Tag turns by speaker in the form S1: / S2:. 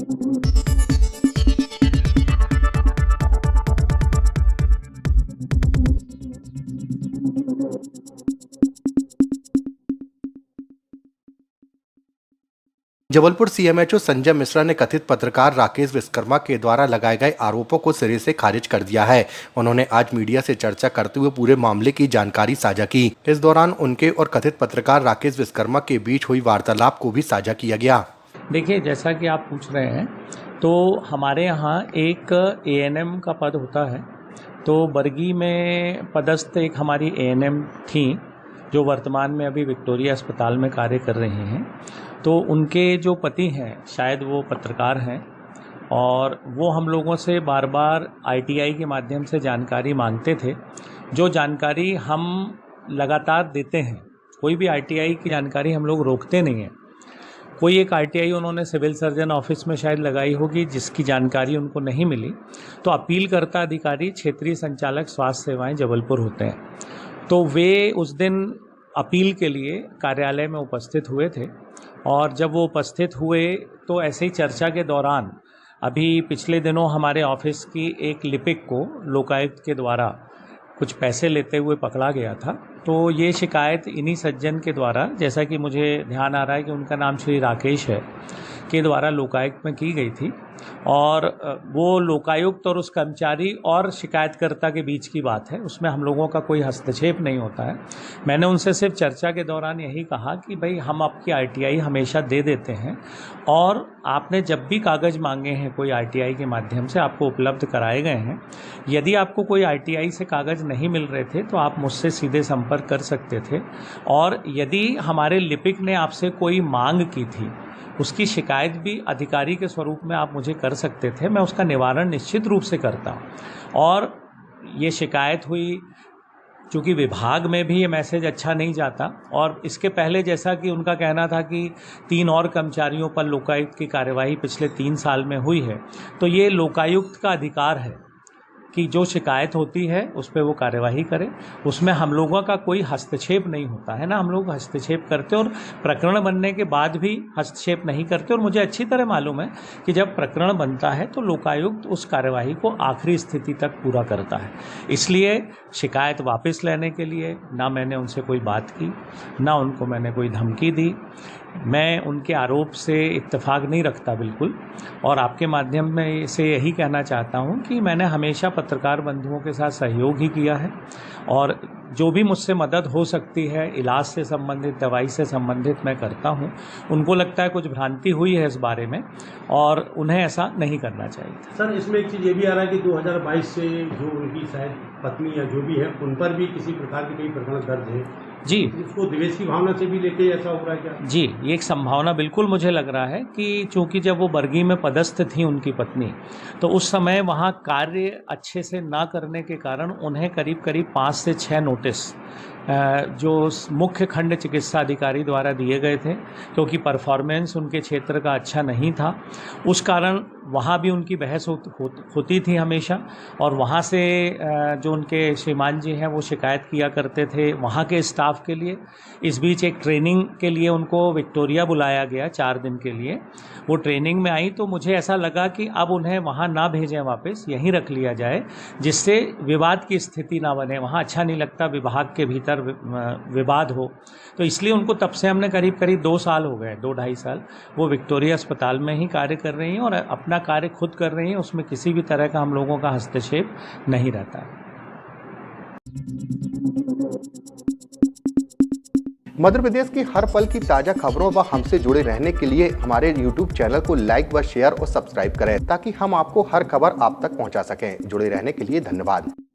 S1: Jabalpur CMHO Sanjay Mishra ने कथित पत्रकार राकेश विश्वकर्मा के द्वारा लगाए गए आरोपों को सिरे से खारिज कर दिया है। उन्होंने आज मीडिया से चर्चा करते हुए पूरे मामले की जानकारी साझा की। इस दौरान उनके और कथित पत्रकार राकेश विश्वकर्मा के बीच हुई वार्तालाप को भी साझा किया गया।
S2: देखिए, जैसा कि आप पूछ रहे हैं, तो हमारे यहाँ एक एएनएम का पद होता है। तो बरगी में पदस्थ एक हमारी एएनएम थी जो वर्तमान में अभी विक्टोरिया अस्पताल में कार्य कर रहे हैं। तो उनके जो पति हैं, शायद वो पत्रकार हैं, और वो हम लोगों से बार बार आईटीआई के माध्यम से जानकारी मांगते थे, जो जानकारी हम लगातार देते हैं। कोई भी आईटीआई की जानकारी हम लोग रोकते नहीं हैं। कोई एक आईटीआई उन्होंने सिविल सर्जन ऑफिस में शायद लगाई होगी, जिसकी जानकारी उनको नहीं मिली, तो अपीलकर्ता अधिकारी क्षेत्रीय संचालक स्वास्थ्य सेवाएं जबलपुर होते हैं। तो वे उस दिन अपील के लिए कार्यालय में उपस्थित हुए थे, और जब वो उपस्थित हुए तो ऐसे ही चर्चा के दौरान अभी पिछले दिनों हमारे ऑफिस की एक लिपिक को लोकायुक्त के द्वारा कुछ पैसे लेते हुए पकड़ा गया था। तो ये शिकायत इन्हीं सज्जन के द्वारा, जैसा कि मुझे ध्यान आ रहा है कि उनका नाम श्री राकेश है, के द्वारा लोकायुक्त में की गई थी। और वो लोकायुक्त और उस कर्मचारी और शिकायतकर्ता के बीच की बात है, उसमें हम लोगों का कोई हस्तक्षेप नहीं होता है। मैंने उनसे सिर्फ चर्चा के दौरान यही कहा कि भाई, हम आपकी आईटीआई हमेशा दे देते हैं, और आपने जब भी कागज़ मांगे हैं कोई आईटीआई के माध्यम से आपको उपलब्ध कराए गए हैं। यदि आपको कोई आईटीआई से कागज़ नहीं मिल रहे थे तो आप मुझसे सीधे संपर्क कर सकते थे, और यदि हमारे लिपिक ने आपसे कोई मांग की थी, उसकी शिकायत भी अधिकारी के स्वरूप में आप मुझे कर सकते थे। मैं उसका निवारण निश्चित रूप से करता हूँ। और ये शिकायत हुई, चूँकि विभाग में भी ये मैसेज अच्छा नहीं जाता, और इसके पहले जैसा कि उनका कहना था कि 3 और कर्मचारियों पर लोकायुक्त की कार्यवाही पिछले 3 साल में हुई है, तो ये लोकायुक्त का अधिकार है कि जो शिकायत होती है उस पर वो कार्यवाही करे। उसमें हम लोगों का कोई हस्तक्षेप नहीं होता है ना, हम लोग हस्तक्षेप करते और प्रकरण बनने के बाद भी हस्तक्षेप नहीं करते। और मुझे अच्छी तरह मालूम है कि जब प्रकरण बनता है तो लोकायुक्त उस कार्यवाही को आखिरी स्थिति तक पूरा करता है। इसलिए शिकायत वापस लेने के लिए ना मैंने उनसे कोई बात की, ना उनको मैंने कोई धमकी दी। मैं उनके आरोप से इत्तेफाक नहीं रखता बिल्कुल, और आपके माध्यम में से यही कहना चाहता हूं कि मैंने हमेशा पत्रकार बंधुओं के साथ सहयोग ही किया है, और जो भी मुझसे मदद हो सकती है इलाज से संबंधित, दवाई से संबंधित, मैं करता हूं। उनको लगता है कुछ भ्रांति हुई है इस बारे में, और उन्हें ऐसा नहीं करना चाहिए।
S3: सर, इसमें एक चीज़ ये भी आ रहा है कि 2022 से जो उनकी शायद पत्नी या जो भी है, उन पर भी किसी प्रकार के कई प्रकरण दर्ज है।
S2: जी,
S3: उसको द्वेष की भावना से भी लेके ऐसा हो रहा है क्या?
S2: जी, ये एक संभावना बिल्कुल मुझे लग रहा है कि चूंकि जब वो बरगी में पदस्थ थी उनकी पत्नी, तो उस समय वहाँ कार्य अच्छे से ना करने के कारण उन्हें करीब करीब 5 से 6 नोटिस जो मुख्य खंड चिकित्सा अधिकारी द्वारा दिए गए थे, क्योंकि परफॉर्मेंस उनके क्षेत्र का अच्छा नहीं था। उस कारण वहाँ भी उनकी बहस होती थी हमेशा, और वहाँ से जो उनके श्रीमान जी हैं वो शिकायत किया करते थे वहाँ के स्टाफ के लिए। इस बीच एक ट्रेनिंग के लिए उनको विक्टोरिया बुलाया गया 4 दिन के लिए। वो ट्रेनिंग में आई तो मुझे ऐसा लगा कि अब उन्हें वहाँ ना भेजें, वापस यहीं रख लिया जाए, जिससे विवाद की स्थिति ना बने। वहाँ अच्छा नहीं लगता विभाग के भीतर विवाद हो। तो इसलिए उनको तब से हमने करीब करीब 2 साल हो गए, 2-2.5 साल वो विक्टोरिया अस्पताल में ही कार्य कर रही हैं, और अपना कार्य खुद कर रही हैं। उसमें किसी भी तरह का हम लोगों का हस्तक्षेप नहीं रहता है।
S1: मध्य प्रदेश की हर पल की ताजा खबरों व हमसे जुड़े रहने के लिए हमारे YouTube चैनल को लाइक व शेयर और सब्सक्राइब करें, ताकि हम आपको हर खबर आप तक पहुंचा सकें। जुड़े रहने के लिए धन्यवाद।